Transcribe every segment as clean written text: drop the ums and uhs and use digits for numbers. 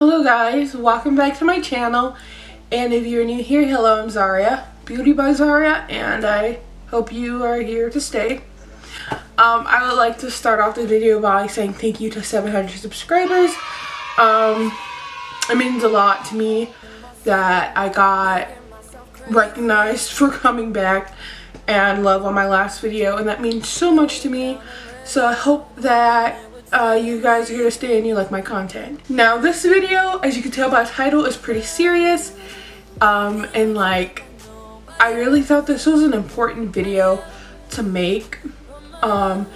Hello guys, welcome back to my channel, and if you're new here, hello, I'm Zaria, Beauty by Zaria, and I hope you are here to stay. I would like to start off the video by saying thank you to 700 subscribers. It means a lot to me that I got recognized for coming back and love on my last video, and that means so much to me. So I hope that you guys are here to stay and you like my content. Now this video, as you can tell by the title, is pretty serious, and like I really thought this was an important video to make. And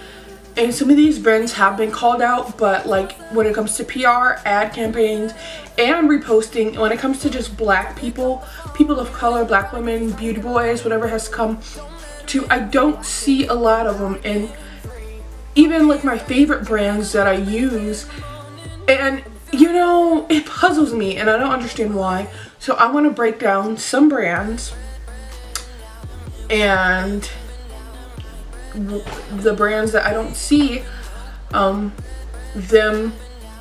some of these brands have been called out, but like when it comes to PR, ad campaigns, and reposting, when it comes to just black people, people of color, black women, beauty boys, whatever has come to, I don't see a lot of them. And even like my favorite brands that I use, and you know, it puzzles me and I don't understand why. So I want to break down some brands and the brands that I don't see them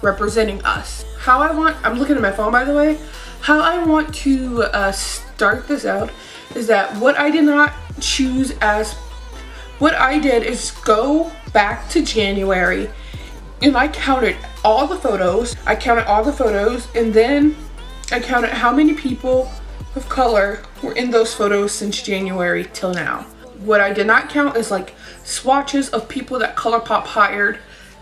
representing us. I'm looking at my phone, by the way. How I want to start this out is that what I did not choose as, what I did is go back to January and I counted all the photos. And then I counted how many people of color were in those photos since January till now. What I did not count is like swatches of people that ColourPop hired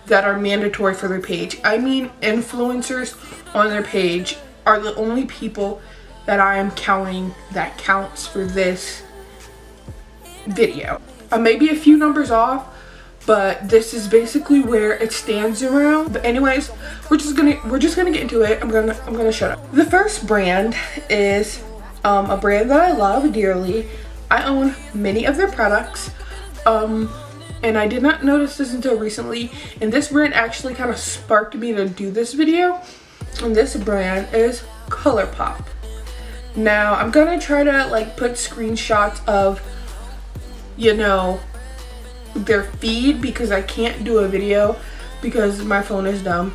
that are mandatory for their page. I mean, influencers on their page are the only people that I am counting that counts for this video. I may be a few numbers off, but this is basically where it stands around. But anyways, we're just gonna get into it. I'm gonna shut up. The first brand is a brand that I love dearly. I own many of their products, and I did not notice this until recently, and this brand actually kind of sparked me to do this video, and this brand is ColourPop. Now I'm gonna try to like put screenshots of, you know, their feed, because I can't do a video because my phone is dumb.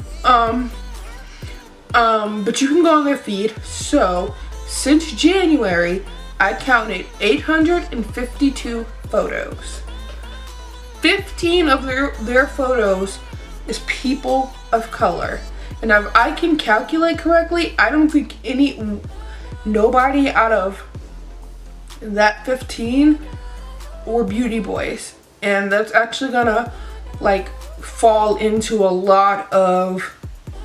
But you can go on their feed. So since January, I counted 852 photos. 15 of their photos is people of color. And if I can calculate correctly, I don't think nobody out of that 15 were beauty boys. And that's actually gonna like fall into a lot of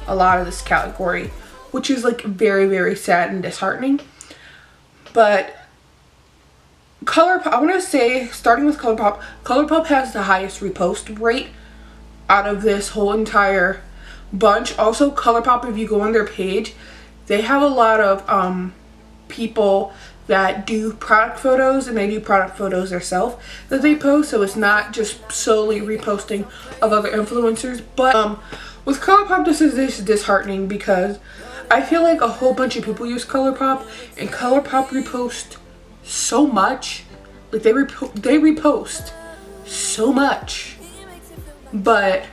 this category, which is like very, very sad and disheartening. But ColourPop, I want to say, starting with ColourPop has the highest repost rate out of this whole entire bunch. Also, ColourPop, if you go on their page, they have a lot of people that do product photos, and they do product photos themselves that they post, so it's not just solely reposting of other influencers. But with ColourPop, this is disheartening because I feel like a whole bunch of people use ColourPop, and ColourPop repost so much. Like they repost so much, but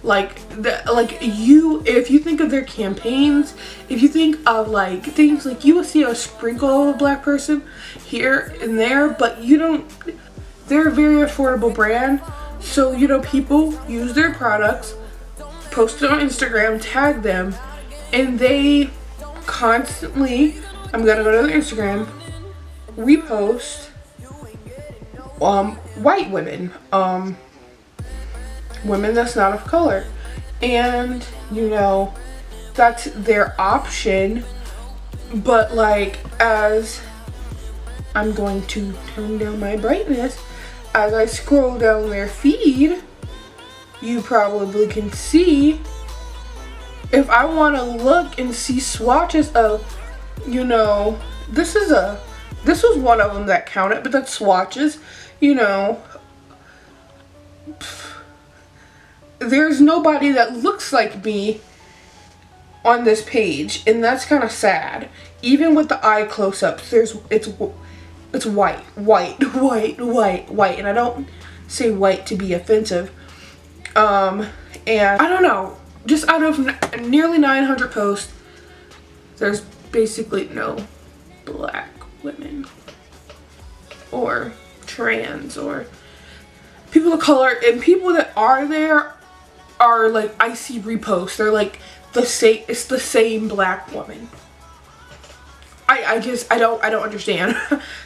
if you think of their campaigns, if you think of like things like, you will see a sprinkle of a black person here and there, but you don't, they're a very affordable brand. So, you know, people use their products, post it on Instagram, tag them, and they constantly, I'm gonna go to their Instagram, repost white women, women that's not of color. And you know, that's their option. But like, as I'm going to turn down my brightness, as I scroll down their feed, you probably can see, if I want to look and see swatches of, you know, this was one of them that counted, but that's swatches, you know. There's nobody that looks like me on this page, and that's kind of sad. Even with the eye close-ups, it's white, and I don't say white to be offensive. And I don't know, just out of nearly 900 posts, there's basically no black women or trans or people of color, and people that are there are like, I see reposts, they're like the same, it's the same black woman. I don't understand.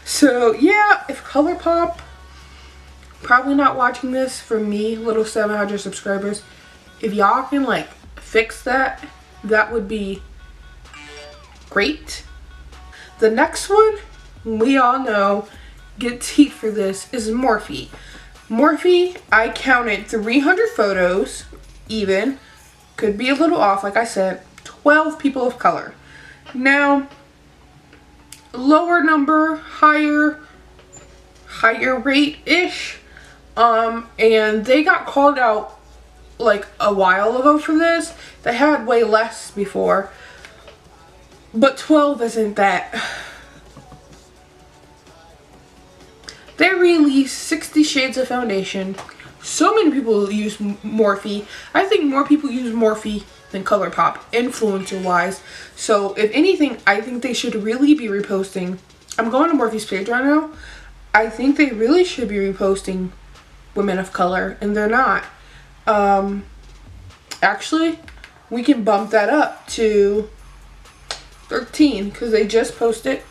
So yeah, if ColourPop, probably not watching this for me, little 700 subscribers, if y'all can like fix that, that would be great. The next one, we all know, gets heat for this, is Morphe. Morphe, I counted 300 photos, even, could be a little off, like I said, 12 people of color. Now, lower number, higher rate-ish, and they got called out like a while ago for this. They had way less before, but 12 isn't that. They released 60 shades of foundation. So many people use Morphe. I think more people use Morphe than ColourPop, influencer-wise. So if anything, I think they should really be reposting. I'm going to Morphe's page right now. I think they really should be reposting women of color, and they're not. Actually, we can bump that up to 13 because they just posted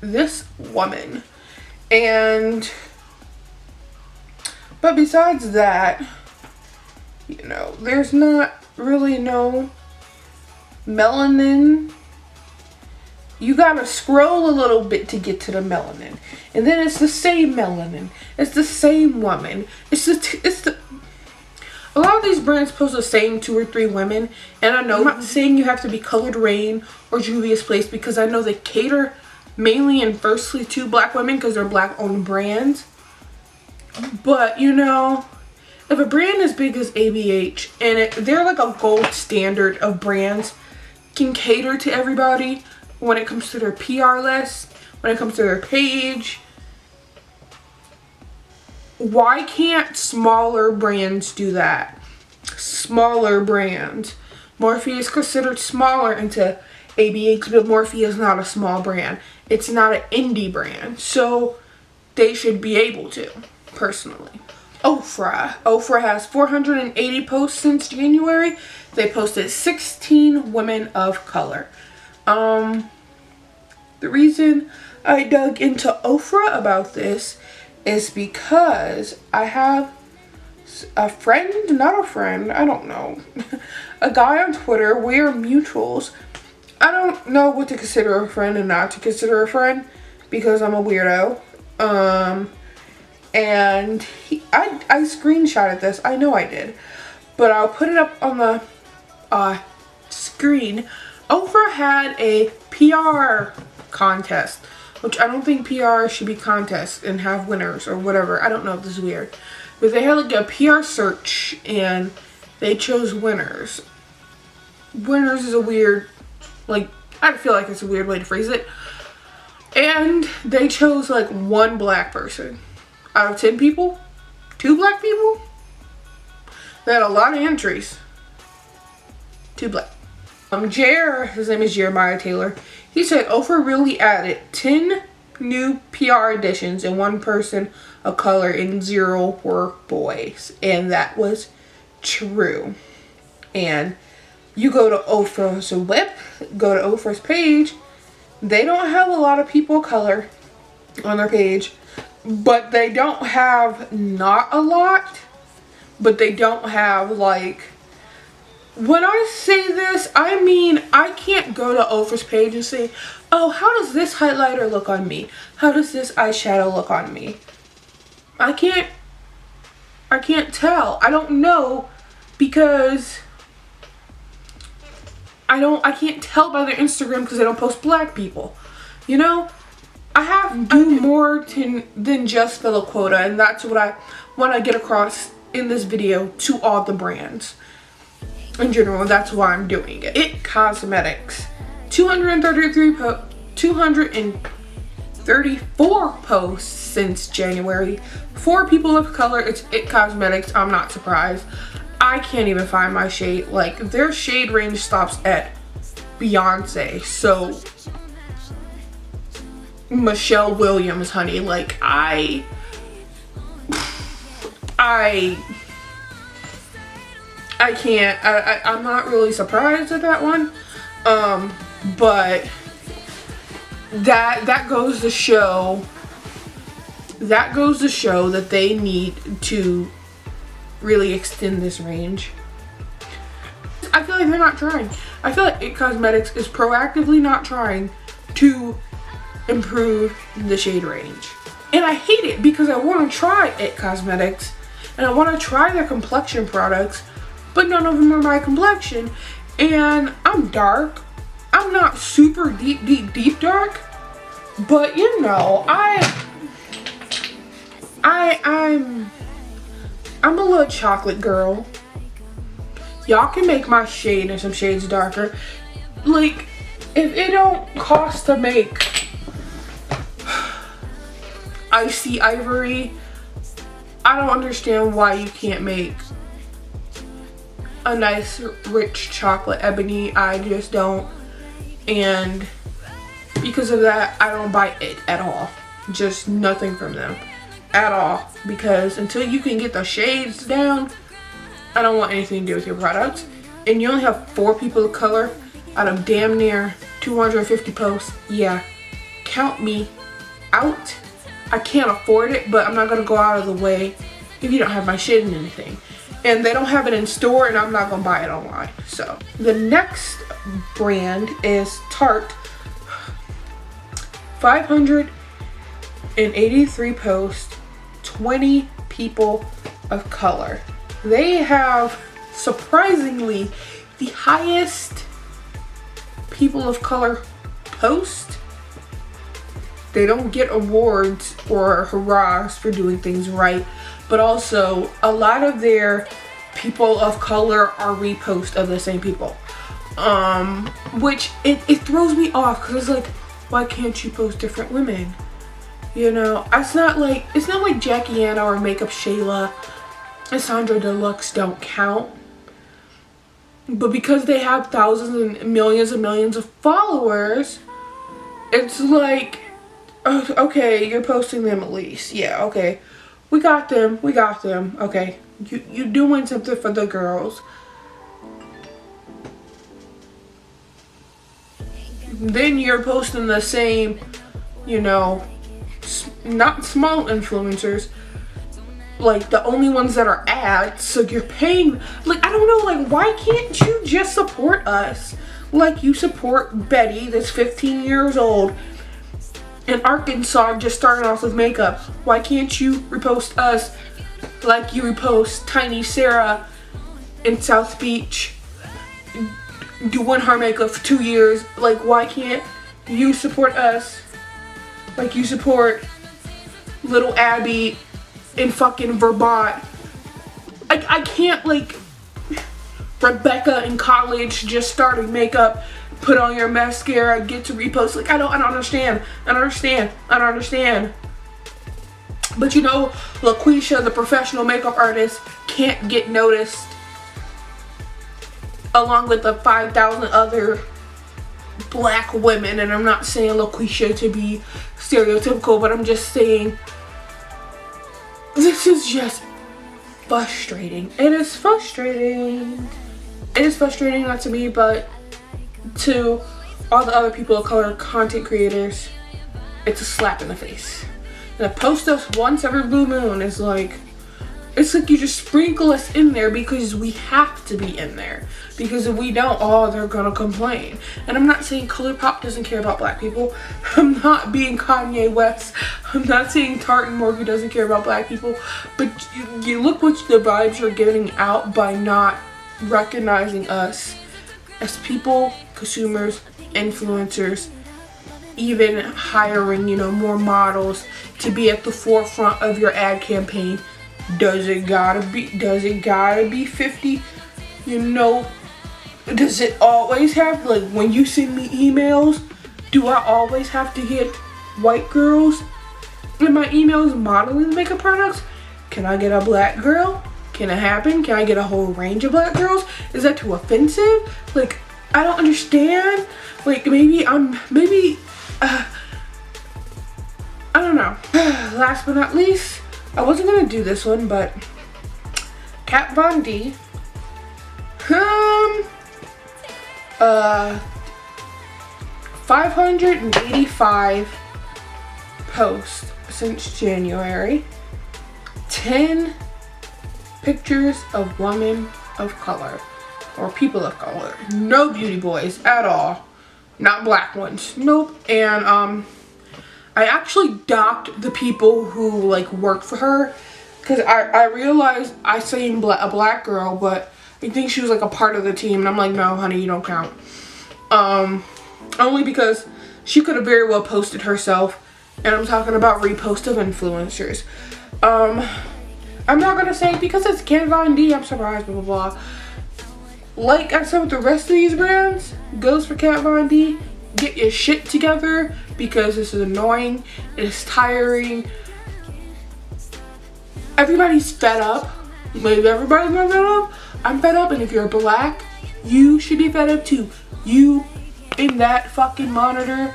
this woman. And but besides that, you know, there's not really no melanin. You gotta scroll a little bit to get to the melanin, and then it's the same melanin, it's the same woman, it's the a lot of these brands post the same 2 or 3 women. And I know, I'm not saying you have to be Colored Rain or Juvia's Place, because I know they cater mainly and firstly to black women because they're black owned brands. But you know, if a brand as big as ABH, and they're like a gold standard of brands, can cater to everybody when it comes to their PR list, when it comes to their page, why can't smaller brands do that? Smaller brands. Morphe is considered smaller into ABH, but Morphe is not a small brand. It's not an indie brand. So they should be able to, personally. Ofra. Ofra has 480 posts since January. They posted 16 women of color. The reason I dug into Ofra about this is because I have a friend, not a friend, I don't know, a guy on Twitter, we're mutuals. I don't know what to consider a friend and not to consider a friend because I'm a weirdo. And I screenshotted this, I know I did, but I'll put it up on the screen. Ofra had a PR contest, which I don't think PR should be contests and have winners or whatever. I don't know if this is weird. But they had like a PR search and they chose winners. Winners is a weird, like, I feel like it's a weird way to phrase it. And they chose like 1 black person. Out of 10 people, 2 black people. They had a lot of entries. 2 black. His name is Jeremiah Taylor. He said Ofra really added 10 new PR additions and 1 person of color and 0 were boys. And that was true. And you go to Ofra's go to Ofra's page, they don't have a lot of people of color on their page, but they don't have not a lot, but they don't have like, when I say this, I mean, I can't go to Ofra's page and say, oh, how does this highlighter look on me? How does this eyeshadow look on me? I can't tell. I don't know because I can't tell by their Instagram because they don't post black people. You know? I do more than just fill a quota, and that's what I want to get across in this video to all the brands. In general, that's why I'm doing it. It Cosmetics, 234 posts since January. 4 people of color. It's It Cosmetics. I'm not surprised. I can't even find my shade. Like, their shade range stops at Beyonce. So, Michelle Williams, honey. Like, I'm not really surprised at that one. But that goes to show that they need to really extend this range. I feel like they're not trying. I feel like IT Cosmetics is proactively not trying to improve the shade range. And I hate it because I want to try IT Cosmetics and I want to try their complexion products, but none of them are my complexion. And I'm dark. I'm not super deep dark, but you know, I'm a little chocolate girl. Y'all can make my shade and some shades darker. Like, if it don't cost to make Icy Ivory, I don't understand why you can't make a nice rich chocolate ebony. I just don't. And because of that, I don't buy it at all. Just nothing from them at all. Because until you can get the shades down, I don't want anything to do with your products. And you only have 4 people of color out of damn near 250 posts. Yeah, count me out. I can't afford it, but I'm not gonna go out of the way if you don't have my shit in anything. And they don't have it in store, and I'm not gonna buy it online. So the next brand is Tarte. 583 posts, 20 people of color. They have surprisingly the highest people of color post. They don't get awards or hurrahs for doing things right, but also a lot of their people of color are reposts of the same people. Which it throws me off, because it's like, why can't you post different women? You know, it's not like Jackie Anna or Makeup Shayla and Sandra Deluxe don't count. But because they have thousands and millions of followers, it's like, oh, okay, you're posting them at least. Yeah, okay. We got them. Okay. You doing something for the girls. Then you're posting the same, you know, not small influencers, like the only ones that are ads. So you're paying, like, I don't know, like, why can't you just support us like you support Betty, that's 15 years old in Arkansas, just starting off with makeup? Why can't you repost us like you repost Tiny Sarah in South Beach doing her makeup for 2 years? Like, why can't you support us like you support little Abby in fucking Vermont? I can't, like, Rebecca in college just starting makeup, put on your mascara, get to repost. Like, I don't understand. But you know, LaQuisha, the professional makeup artist, can't get noticed along with the 5,000 other black women. And I'm not saying LaQuisha to be stereotypical, but I'm just saying this is just frustrating. It is frustrating. It is frustrating, not to me, but to all the other people of color content creators. It's a slap in the face. And to post us once every blue moon is like, it's like you just sprinkle us in there because we have to be in there. Because if we don't, oh, they're gonna complain. And I'm not saying ColourPop doesn't care about black people. I'm not being Kanye West. I'm not saying Tarte and Morgan doesn't care about black people. But you look what the vibes you're getting out by not recognizing us as people, consumers, influencers, even hiring, you know, more models to be at the forefront of your ad campaign. Does it gotta be 50? You know, does it always have, like, when you send me emails, do I always have to get white girls in my emails modeling makeup products? Can I get a black girl? Can it happen? Can I get a whole range of black girls? Is that too offensive? Like, I don't understand. Like, maybe I don't know. Last but not least, I wasn't gonna do this one, but Kat Von D. 585 posts since January. 10 pictures of women of color or people of color. No beauty boys at all. Not black ones. Nope. And I actually docked the people who like work for her, because I realized I seen a black girl, but I think she was like a part of the team, and I'm like, no honey, you don't count. Only because she could have very well posted herself, and I'm talking about repost of influencers. I'm not gonna say because it's Kat Von D, I'm surprised, blah blah blah. Like I said with the rest of these brands, goes for Kat Von D. Get your shit together, because this is annoying, it is tiring. Everybody's fed up. Maybe everybody's not fed up. I'm fed up, and if you're black, you should be fed up too. You in that fucking monitor,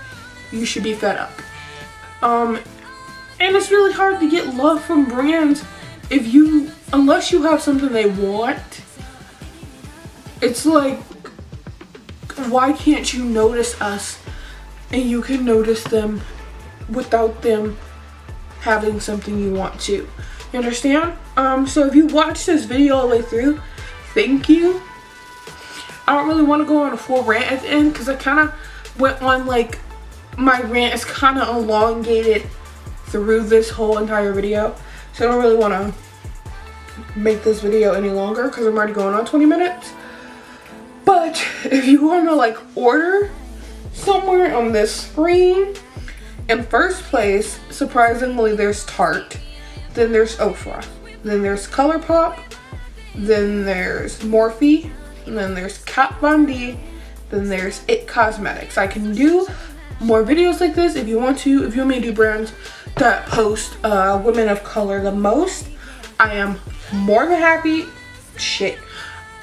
you should be fed up. And it's really hard to get love from brands unless you have something they want. It's like, why can't you notice us and you can notice them without them having something you want to? You understand? So if you watched this video all the way through, thank you. I don't really want to go on a full rant at the end, because I kind of went on, like, my rant is kind of elongated through this whole entire video. So I don't really want to make this video any longer, because I'm already going on 20 minutes. But if you want to like order somewhere on this screen, in first place, surprisingly, there's Tarte, then there's Ofra, then there's ColourPop, then there's Morphe, and then there's Kat Von D, then there's It Cosmetics. I can do more videos like this if you want to. If you want me to do brands that post women of color the most, I am more than happy.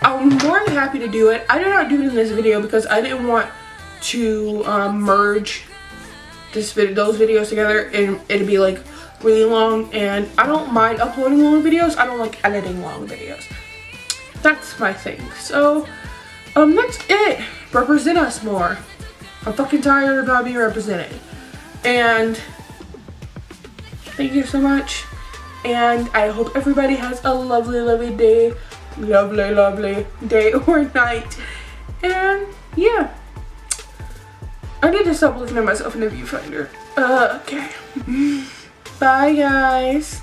I'm more than happy to do it. I did not do it in this video because I didn't want to merge those videos together, and it'd be like really long, and I don't mind uploading long videos. I don't like editing long videos. That's my thing. So that's it. Represent us more. I'm fucking tired of not being represented. And thank you so much, and I hope everybody has a lovely day. Lovely day or night. And yeah, I need to stop looking at myself in the viewfinder. Okay. Bye guys.